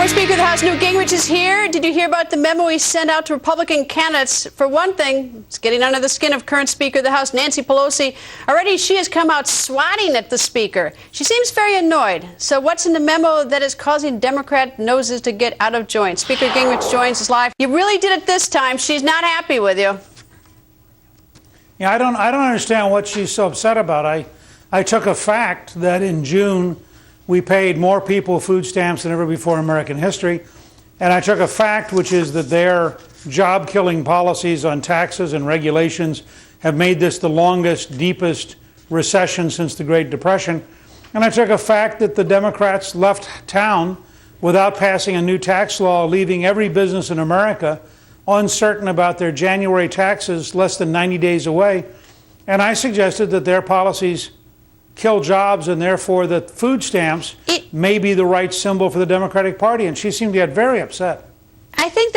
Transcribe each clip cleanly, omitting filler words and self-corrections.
Former Speaker of the House Newt Gingrich is here. Did you hear about the memo he sent out to Republican candidates? For one thing, it's getting under the skin of current Speaker of the House Nancy Pelosi. Already she has come out swatting at the Speaker. She seems very annoyed. So what's in the memo that is causing Democrat noses to get out of joint? Speaker Gingrich joins us live. You really did it this time. She's not happy with you. Yeah, I don't understand what she's so upset about. I took a fact that in June we paid more people food stamps than ever before in American history. And I took a fact, which is that their job-killing policies on taxes and regulations have made this the longest, deepest recession since the Great Depression. And I took a fact that the Democrats left town without passing a new tax law, leaving every business in America uncertain about their January taxes less than 90 days away. And I suggested that their policies kill jobs, and therefore that food stamps may be the right symbol for the Democratic Party, and she seemed to get very upset. I think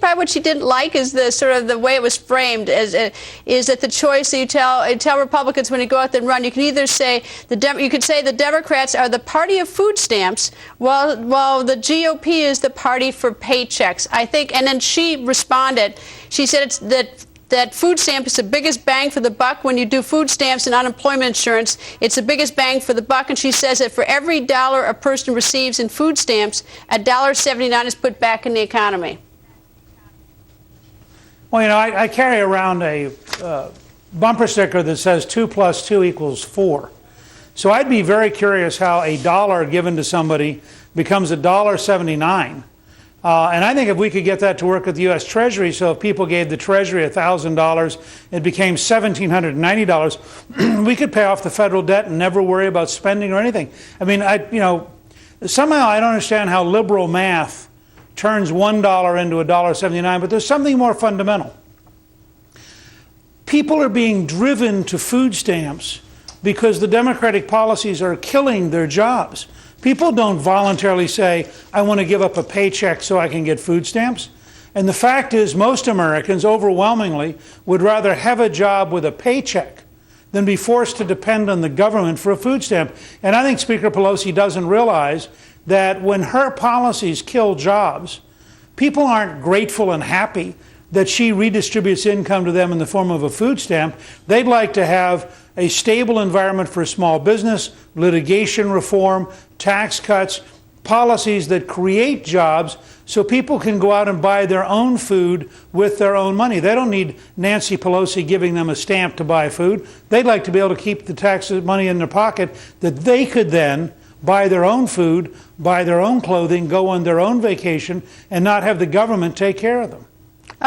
probably what she didn't like is the sort of the way it was framed is that the choice that you tell Republicans when you go out there and run, you can either say you could say the Democrats are the party of food stamps while the GOP is the party for paychecks. I think, and then she responded. She said it's that food stamp is the biggest bang for the buck. When you do food stamps and unemployment insurance, it's the biggest bang for the buck. And she says that for every dollar a person receives in food stamps, $1.79 is put back in the economy. Well, you know, I carry around a bumper sticker that says 2 + 2 = 4. So I'd be very curious how a dollar given to somebody becomes $1.79. And I think if we could get that to work at the U.S. Treasury, so if people gave the Treasury $1,000, it became $1,790, we could pay off the federal debt and never worry about spending or anything. I mean, somehow I don't understand how liberal math turns $1 into $1.79, but there's something more fundamental. People are being driven to food stamps because the Democratic policies are killing their jobs. People don't voluntarily say, I want to give up a paycheck so I can get food stamps. And the fact is, most Americans overwhelmingly would rather have a job with a paycheck than be forced to depend on the government for a food stamp. And I think Speaker Pelosi doesn't realize that when her policies kill jobs, people aren't grateful and happy that she redistributes income to them in the form of a food stamp. They'd like to have a stable environment for small business, litigation reform, tax cuts, policies that create jobs so people can go out and buy their own food with their own money. They don't need Nancy Pelosi giving them a stamp to buy food. They'd like to be able to keep the tax money in their pocket that they could then buy their own food, buy their own clothing, go on their own vacation, and not have the government take care of them.